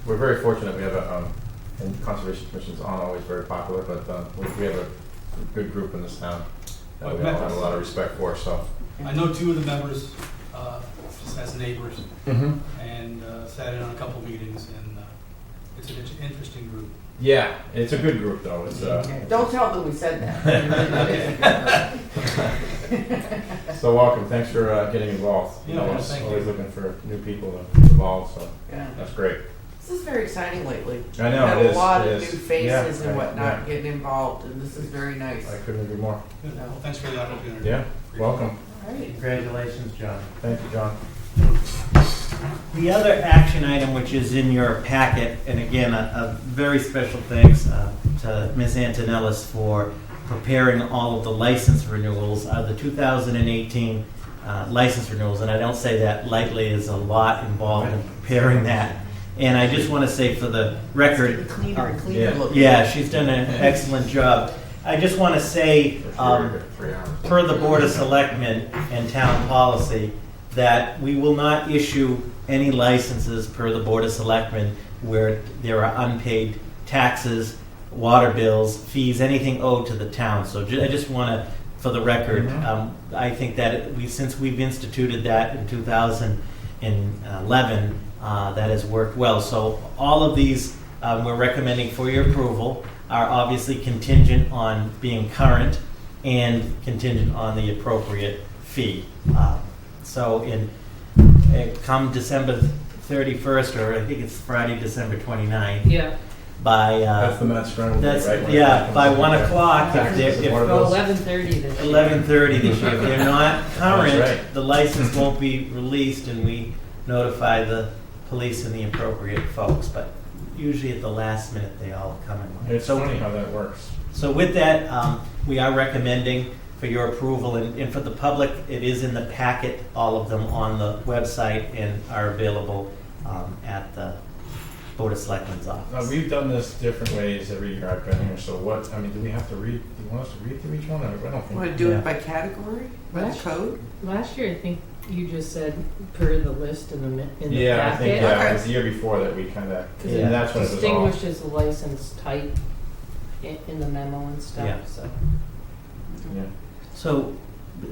We're very fortunate. We have and Conservation Commission's on always very popular, but we have a good group in this town that we all have a lot of respect for. So I know 2 of the members just as neighbors, mm-hmm. and sat in on a couple of meetings, and it's an interesting group. Yeah, it's a good group though. It's Don't tell them we said that. so welcome. Thanks for getting involved. Yeah, Always thank always you. looking for new people to involved. So Yeah. that's great. This is very exciting lately. I know, Had it a is, lot it of is. new faces Yeah, and right, whatnot yeah. getting involved, and this is very nice. I couldn't agree more. Good. Well, thanks for the opportunity. Yeah, welcome. All right. Congratulations, John. Thank you, John. The other action item, which is in your packet, and again, a very special thanks to Ms. Antonellis for preparing all of the license renewals, the 2018 license renewals, and I don't say that lightly, there's a lot involved in preparing that. And I just want to say for the record, Cleaner and cleaner Yeah. looking. yeah, she's done an excellent job. I just want to say, 3 hours. per the Board of Selectmen and town policy, that we will not issue any licenses per the Board of Selectmen where there are unpaid taxes, water bills, fees, anything owed to the town. So I just want to, for the record, I think that since we've instituted that in 2011, that has worked well. So all of these we're recommending for your approval are obviously contingent on being current and contingent on the appropriate fee. So come December 31st, or I think it's Friday, December 29th, Yeah, by That's the Mass Scramble. that's right? by 1 o'clock. Taxes If and water they're, well, bills. 11:30 this year. 11:30 this year. If they're not current, That's right. the license won't be released, and we notify the police and the appropriate folks. But usually at the last minute, they all come in. It's funny how that works. So with that, we are recommending for your approval, and for the public, it is in the packet, all of them on the website and are available at the Board of Selectmen's Now, office. we've done this different ways every year I've been here, so what, do we have to read, do you want us to read through each one? I don't Want to think. do Yeah. it by category, by the code? Last year, I think you just said per the list in the packet. Yeah, I think, Okay. it was the year before that we kind of, Because Yeah. and that's when it was all. distinguishes the license type in the memo and stuff, Yeah. so. Yeah. So,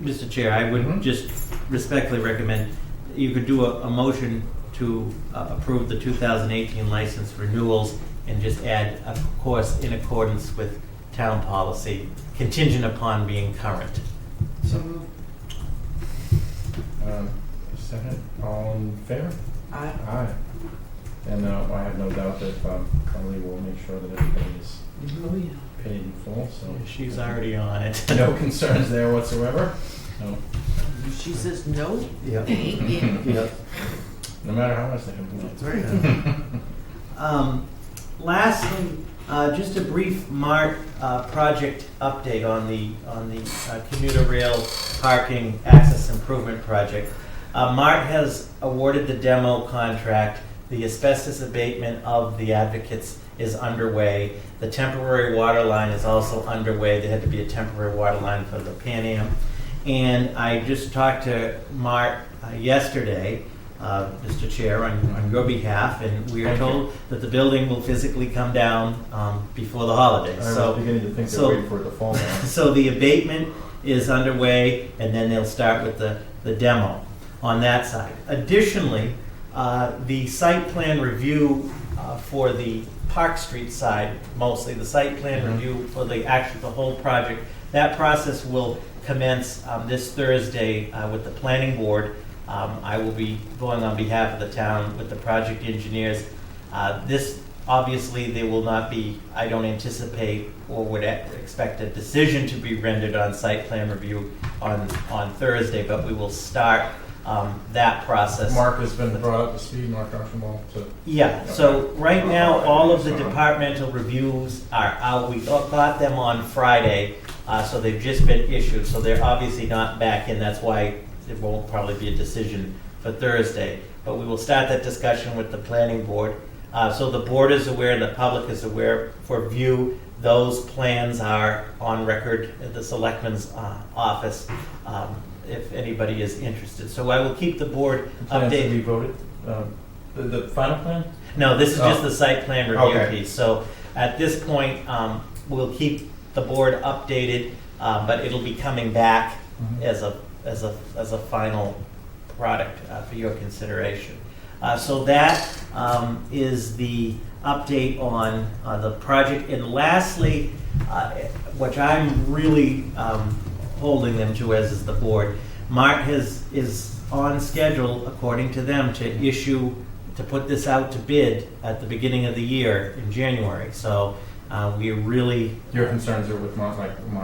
Mr. Chair, I would Mhm. just respectfully recommend you could do a motion to approve the 2018 license renewals and just add, of course, in accordance with town policy, contingent upon being current. So moved. Second, all in favor? Aye. Aye. And I have no doubt that Carly will make sure that everybody is paid in full, so. She's already on it. No concerns there whatsoever. No. She says no. Yep. Yeah. Yep. No matter how much they complain. That's right. Lastly, just a brief MART project update on the commuter rail parking access improvement project. MART has awarded the demo contract. The asbestos abatement of the Advocates is underway. The temporary water line is also underway. There had to be a temporary water line for the Pan Am. And I just talked to MART yesterday, Mr. Chair, on your behalf, and we are told that the building will physically come down before the holidays. I was beginning to think they're waiting for it to fall down. So the abatement is underway, and then they'll start with the demo on that side. Additionally, the site plan review for the Park Street side, mostly the site plan review for the whole project, that process will commence this Thursday with the planning board. I will be going on behalf of the town with the project engineers. This, obviously, there will not be, I don't anticipate or would expect a decision to be rendered on site plan review on Thursday, but we will start that process. Mark has been brought up to speed, Mark Archibald. Yeah, so right now, all of the departmental reviews are out. We got them on Friday, so they've just been issued. So they're obviously not back in. That's why there won't probably be a decision for Thursday. But we will start that discussion with the planning board. So the board is aware, the public is aware for view. Those plans are on record at the Selectmen's office. If anybody is interested. So I will keep the board updated. We voted? The final plan? No, this is just the site plan review Okay. piece. So at this point, we'll keep the board updated, but it'll be coming back as a final product for your consideration. So that is the update on the project. And lastly, which I'm really holding them to as is the board, MART is on schedule, according to them, to put this out to bid at the beginning of the year in January. So we really... Your concerns are with Mark?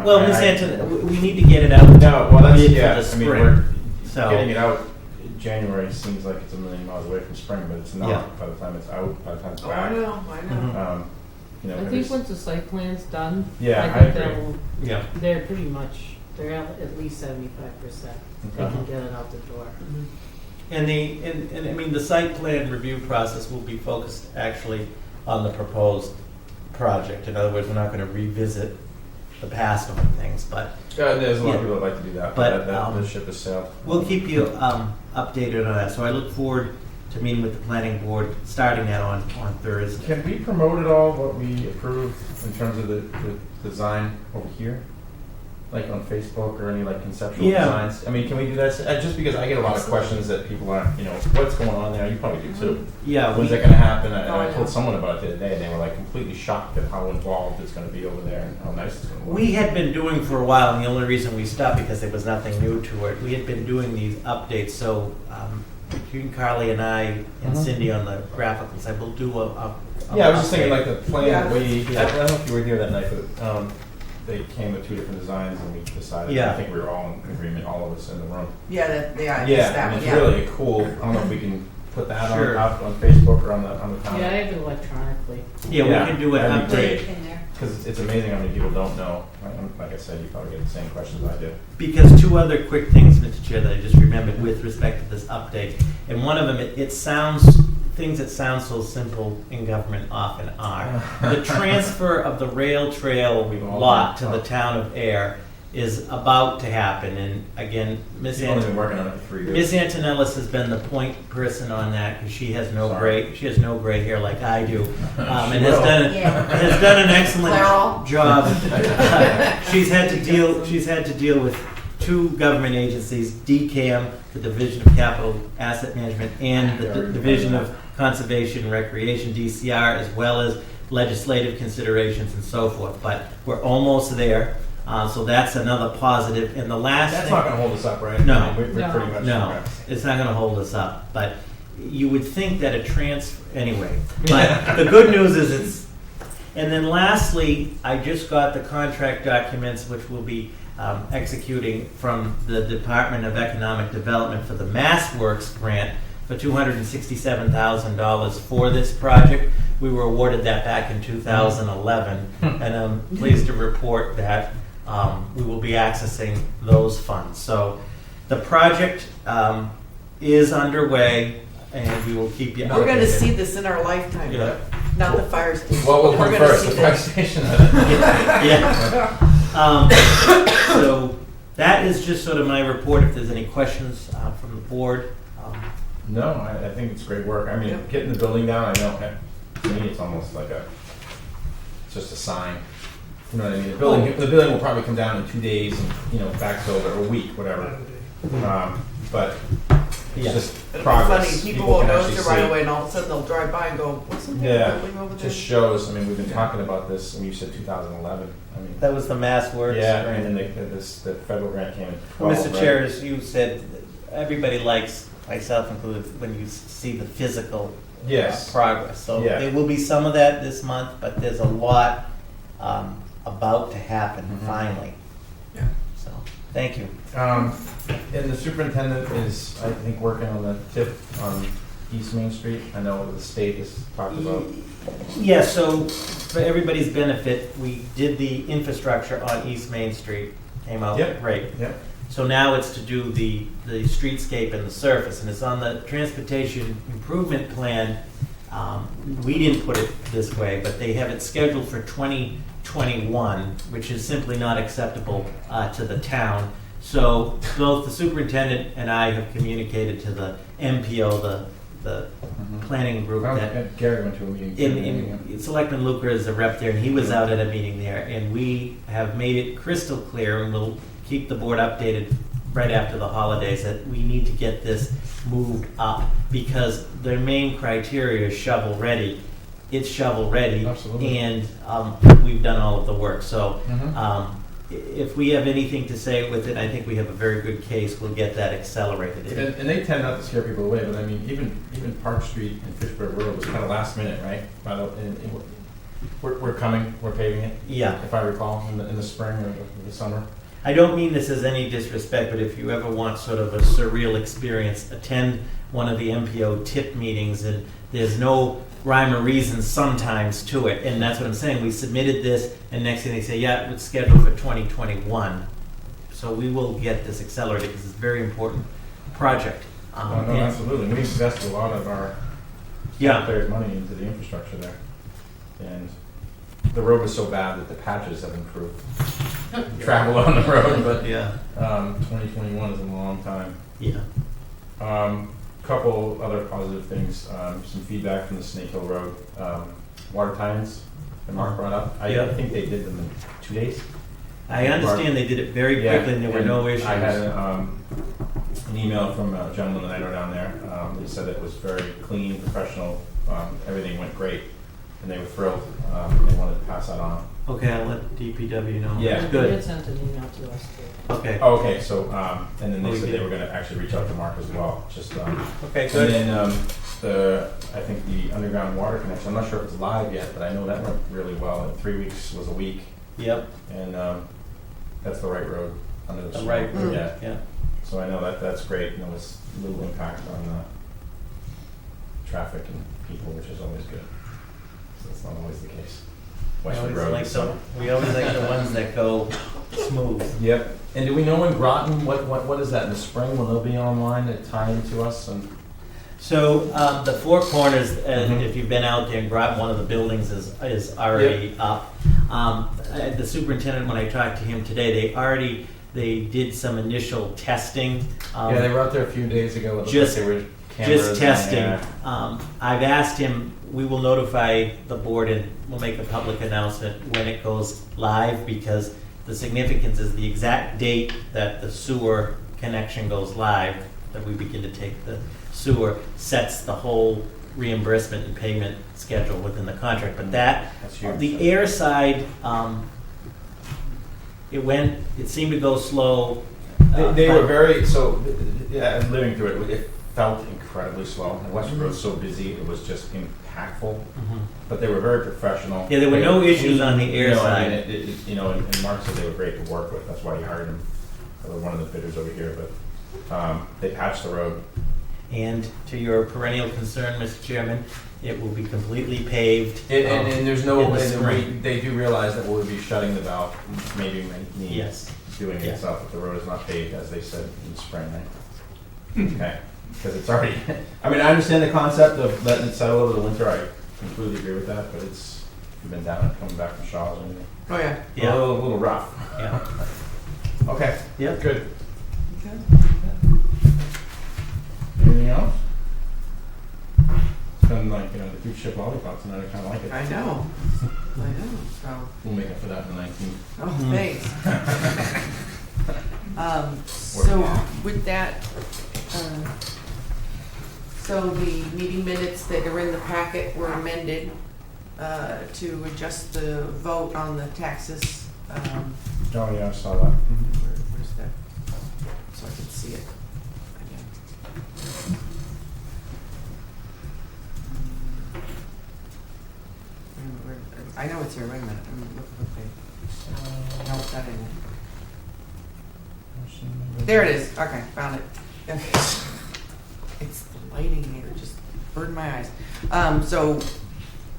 Well, Ms. Anton, we need to get it out. No, well, that's, bid yeah, for I the mean, spring. getting it out in January seems like it's a million miles away from spring, but it's not. Yeah. By the time it's out, by the time it's Oh, back. I know. You know, I think once the site plan's done, Yeah, I I think agree. Yeah. they're pretty much, they're at least 75%. They Okay. can get it out the door. And I mean, the site plan review process will be focused actually on the proposed project. In other words, we're not going to revisit the past on things, but there's a lot Yeah. of people that like to do that, But, but the ship has sailed. we'll keep you updated on that. So I look forward to meeting with the planning board, starting that on Thursday. Can we promote at all what we approve in terms of the design over here? Like on Facebook or any like conceptual Yeah. designs? I mean, can we do that? Just because I get a lot of questions that people aren't, what's going on there? You probably do too. Yeah, When's we, that going to happen? And Oh, I I told know. someone about it the other day, and they were like completely shocked at how involved it's going to be over there and how nice it's going to look. we had been doing for a while, and the only reason we stopped because there was nothing new to it. We had been doing these updates, so between Carly and I and Cindy on the graphical side, we'll do a Yeah, I was just thinking update. like the plan. Yeah. I don't know if you were here that night, but they came with 2 different designs, and we decided. Yeah. I think we were all in agreement, all of us in the room. Yeah, I missed Yeah, that and one, it's yeah. really cool. I don't know if we can put that Sure. out on Facebook or on the town. Yeah, I have it electronically. Yeah, we can do an that'd be update. great. Because it's amazing how many people don't know. Like I said, you probably get the same questions I do. Because 2 other quick things, Mr. Chair, that I just remembered with respect to this update. And one of them, it sounds, things that sound so simple in government often are. The transfer of the rail trail We've all lot to been- the town of Ayer is about to happen. And again, Ms. You've only been working on it for 3 years. Ms. Antonellis has been the point person on that because she has no Sorry. gray hair like I do, and She has will. done an excellent Clairol. job. She's had to deal with 2 government agencies, DCAM, the Division of Capital Asset Management, and the Division of Conservation and Recreation, DCR, as well as legislative considerations and so forth. But we're almost there. So that's another positive. And the last That's thing, not going to hold us up, right? No. I mean, we're No. pretty much. no, it's not going to hold us up. But you would think that anyway. But the good news is it's, and then lastly, I just got the contract documents which will be executing from the Department of Economic Development for the MassWorks grant for $267,000 for this project. We were awarded that back in 2011, and I'm pleased to report that we will be accessing those funds. So the project is underway, and we will keep you updated. We're going to see this in our lifetime, Yeah. not the fire station. What will We're come gonna first, see the fire this. station? Yeah. So that is just sort of my report. If there's any questions from the board. No, I think it's great work. I mean, Yep. getting the building down, I know, to me, it's almost like it's just a sign. You know what I mean? The building will probably come down in 2 days and, backfill or a week, whatever. But it's just It'll be progress. funny. People won't can notice actually it right see. away, and all of a sudden they'll drive by and go, "Wasn't there a Yeah, building over there?" just shows. I mean, we've been talking about this, and you said 2011. I mean, That was the MassWorks yeah, grant. and then the federal grant came in. Well, 12, Mr. right? Chair, as you said, everybody likes, myself included, when you see the physical Yes. progress. So Yeah. there will be some of that this month, but there's a lot about to happen finally. Yeah. So, thank you. And the superintendent is, I think, working on the tip on East Main Street. I know the state has talked about. Yeah, so for everybody's benefit, we did the infrastructure on East Main Street. Came out Yep. great. Yep. So now it's to do the streetscape and the surface, and it's on the transportation improvement plan. We didn't put it this way, but they have it scheduled for 2021, which is simply not acceptable to the town. So both the superintendent and I have communicated to the MPO, the planning group, that Gary went to a meeting. in Selectman Luker is a rep there, and he was out at a meeting there, and we have made it crystal clear, and we'll keep the board updated right after the holidays, that we need to get this moved up, because their main criteria is shovel ready. It's shovel ready. Absolutely. And we've done all of the work. So if we have anything to say with it, I think we have a very good case. We'll get that accelerated. And they tend not to scare people away, but I mean, even Park Street and Fitchburg Road was kind of last minute, right? We're coming, we're paving it. Yeah. If I recall, in the spring or the summer. I don't mean this as any disrespect, but if you ever want sort of a surreal experience, attend one of the MPO tip meetings, and there's no rhyme or reason sometimes to it. And that's what I'm saying. We submitted this, and next thing they say, yeah, it's scheduled for 2021. So we will get this accelerated, because it's a very important project. No, absolutely. We invested a lot of our taxpayers' money into the infrastructure there. And the road was so bad that the patches have improved. Travel on the road, but 2021 is a long time. Yeah. Couple other positive things. Some feedback from the Snake Hill Road water tie-ins that Mark brought up. I think they did them in 2 days. I understand they did it very quickly, and there were no issues. I had an email from a gentleman that I know down there. He said it was very clean, professional. Everything went great, and they were thrilled. They wanted to pass that on. Okay, I'll let DPW know. Yeah. That's They good. had sent an email to us too. Okay. Oh, okay. So, and then they We said did. they were going to actually reach out to Mark as well. Just Okay, good. And then I think the underground water connection. I'm not sure if it's live yet, but I know that went really well. In 3 weeks was a week. Yep. And that's the right road under the The snow. right road. Yeah. Yeah. So I know that's great. And there was little impact on traffic and people, which is always good. So that's not always the case. Western Road. We always like the ones that go smooth. Yep. And do we know in Groton, what is that in the spring? Will they be online to tie into us? And So the Four Corners, if you've been out there and grabbed one of the buildings, is already up. The superintendent, when I talked to him today, they did some initial testing. yeah, they were out there a few days ago. It looked Just- like they were cameras Just in testing. there. I've asked him, we will notify the board and we'll make a public announcement when it goes live, because the significance is the exact date that the sewer connection goes live, that we begin to take the sewer, sets the whole reimbursement and payment schedule within the contract. But That's huge. the air side, it seemed to go slow. They were very, so, yeah, living through it, it felt incredibly slow. And Western Road's so busy, it was just impactful. But they were very professional. Yeah, there were no issues on the air You know, side. I mean, and Mark said they were great to work with. That's why he hired him. They were one of the bidders over here, but they patched the road. And to your perennial concern, Mr. Chairman, it will be completely paved. And there's no, in the spring. they do realize that we'll be shutting the valve, maybe need Yes. doing it Yeah. itself if the road is not paved, as they said in the spring, right? Okay, because it's already, I mean, I understand the concept of letting it settle over the winter, I completely agree with that, but it's, you've been down and coming back from Shaw's or anything. Oh, yeah. Yeah. A little rough. Yeah. Okay, Yeah. good. Okay. Anything else? It's been like, the huge chip lollipops and I kind of like it. I know. So, We'll make up for that in the 19th. oh, thanks. So with that, so the meeting minutes that are in the packet were amended to adjust the vote on the taxes. Oh, yeah, I saw that. Where's that? So I can see it again. I know it's here, wait a minute, I'm looking for the page. No, it's not in it. There it is, okay, found it. Okay. It's the lighting here, just burned my eyes. So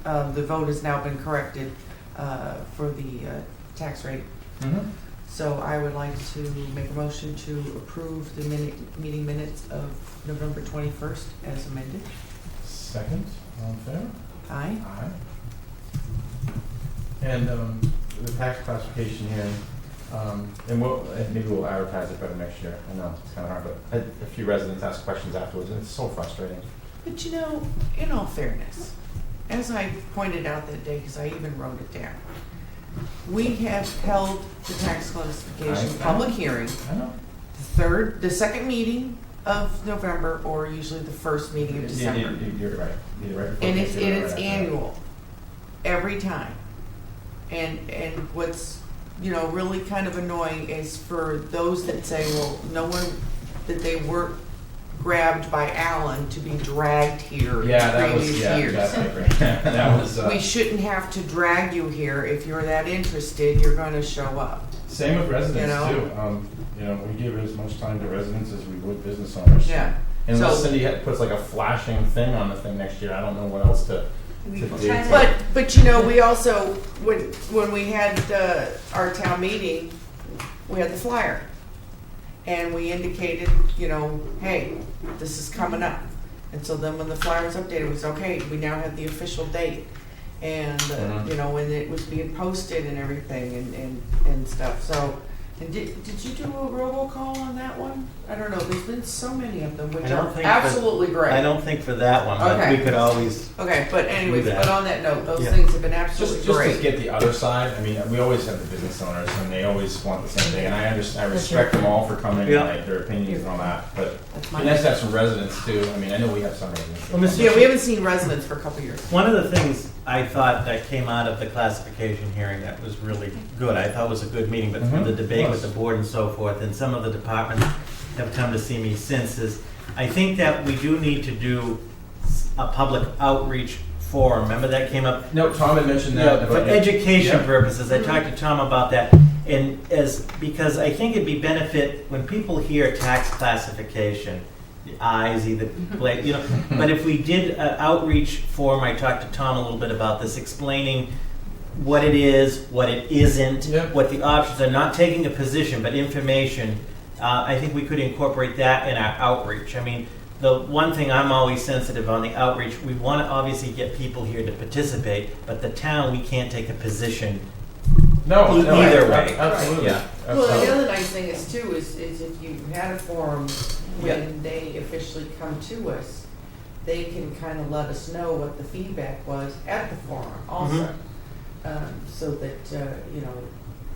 the vote has now been corrected for the tax rate. Mm-hmm. So I would like to make a motion to approve the meeting minutes of November 21st as amended. Second, all in favor? Aye. Aye. And the tax classification here, and maybe we'll advertise it better next year. I know it's kind of hard, but I had a few residents ask questions afterwards, and it's so frustrating. But you know, in all fairness, as I pointed out that day, because I even wrote it down, we have held the tax classification I public know. hearing I know. the second meeting of November, or usually the first meeting of December. You're right. You're right. before And it's Thanksgiving, right after that. annual, every time. And what's, really kind of annoying is for those that say, well, no one, that they weren't grabbed by Alan to be dragged here in Yeah, that was, previous yeah, years. that's great. That was, We shouldn't have to drag you here. If you're that interested, you're gonna show up. same with residents You know? too. We give as much time to residents as we would business owners. Yeah. Unless So- Cindy puts like a flashing thing on the thing next year, I don't know what else to do. But we also, when we had our town meeting, we had the flyer. And we indicated, hey, this is coming up. And so then when the flyer was updated, it was, okay, we now have the official date. And, when it was being posted and everything and stuff. So, and did you do a robocall on that one? I don't know, there's been so many of them, which I don't are think absolutely great. I don't think for that one, but Okay. we could always. Okay, but anyways, Do that. but on that note, those Yeah. things have been absolutely Just to great. get the other side, I mean, we always have the business owners and they always want the same thing. And I respect them all for coming and Yeah. like their opinions and all that. But That's it'd my, be nice to have some residents too. I mean, I know we have some residents. Well, Mr. yeah, we haven't seen residents for a couple years. One of the things I thought that came out of the classification hearing that was really good, I thought was a good meeting, but through the debate with the board and so forth, and some of the departments have come to see me since, is I think that we do need to do a public outreach forum. Remember that came up? No, Tom had mentioned that. For about- education Yeah. purposes, I talked to Tom about that, and because I think it'd be benefit when people hear tax classification, the eyes either blink, but if we did an outreach forum, I talked to Tom a little bit about this, explaining what it is, what it isn't, Yeah. what the options are, not taking a position, but information. I think we could incorporate that in our outreach. I mean, the one thing I'm always sensitive on the outreach, we want to obviously get people here to participate, but the town, we can't take a position. No, no, Either right, way. Absolutely. Yeah. Well, Absolutely. the other nice thing is too, is if you had a forum when they officially come to us, they can kind of let us know what the feedback was at the forum also. So that,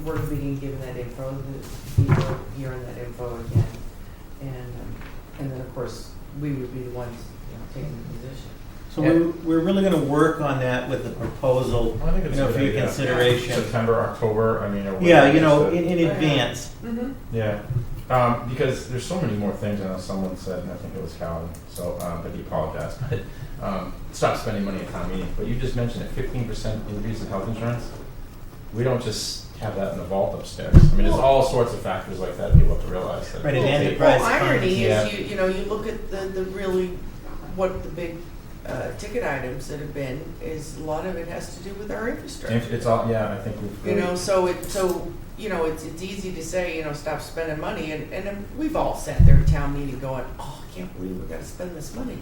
we're being given that info, the people hearing that info again. And then of course, we would be the ones, taking the position. So we're really going to work on that with the proposal, I think it's a for good your idea. consideration. September, October, I mean, or Yeah, whatever, just to- in advance. Mm-hmm. Yeah. Because there's so many more things. I know someone said, and I think it was Calvin, so, but he apologized. Stop spending money at town meeting. But you just mentioned a 15% increase in health insurance. We don't just have that in the vault upstairs. I mean, there's all sorts of factors like that people have to realize. That Right, and enterprise Well, irony funds. is, you know, you look at the really, what the big ticket items that have been, is a lot of it has to do with our infrastructure. It's all, yeah, I think we've. You know, you know, it's easy to say, you know, stop spending money, and we've all sat there at town meeting going, oh, I can't believe we gotta spend this money.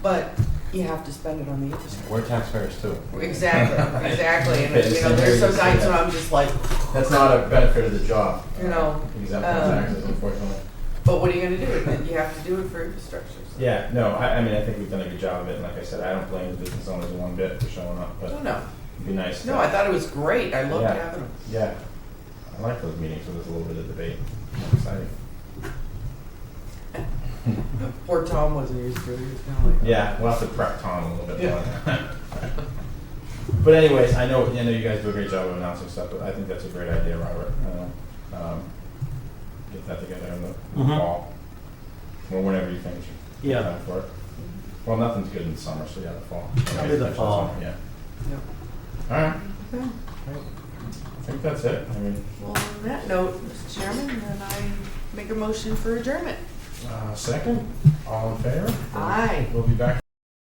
But you have to spend it on the infrastructure. We're taxpayers too. Exactly, exactly, and you know, there's some nights when I'm just like, That's not a benefit of the job. you know, Exempt from taxes, unfortunately. but what are you gonna do? You have to do it for infrastructure. So. Yeah, no, I mean, I think we've done a good job of it, and like I said, I don't blame the business owners one bit for showing up, but Oh, no. it'd be nice. No, I thought it was great. I loved Yeah. having them. Yeah, I like those meetings where there's a little bit of debate. It's exciting. Poor Tom wasn't used to it. He was kind of like, Yeah, we'll have to prep Tom a little bit Yeah. more. But anyways, I know you guys do a great job of announcing stuff, but I think that's a great idea, Robert. Get that together in the fall, or whenever you think you should Yeah. time for it. Well, nothing's good in the summer, so yeah, the fall. I'll do the fall. Yeah. Yep. All right. Okay. I think that's it. I mean, Well, on that note, Mr. Chairman, then I make a motion for adjournment. second, all in favor? Aye. We'll be back.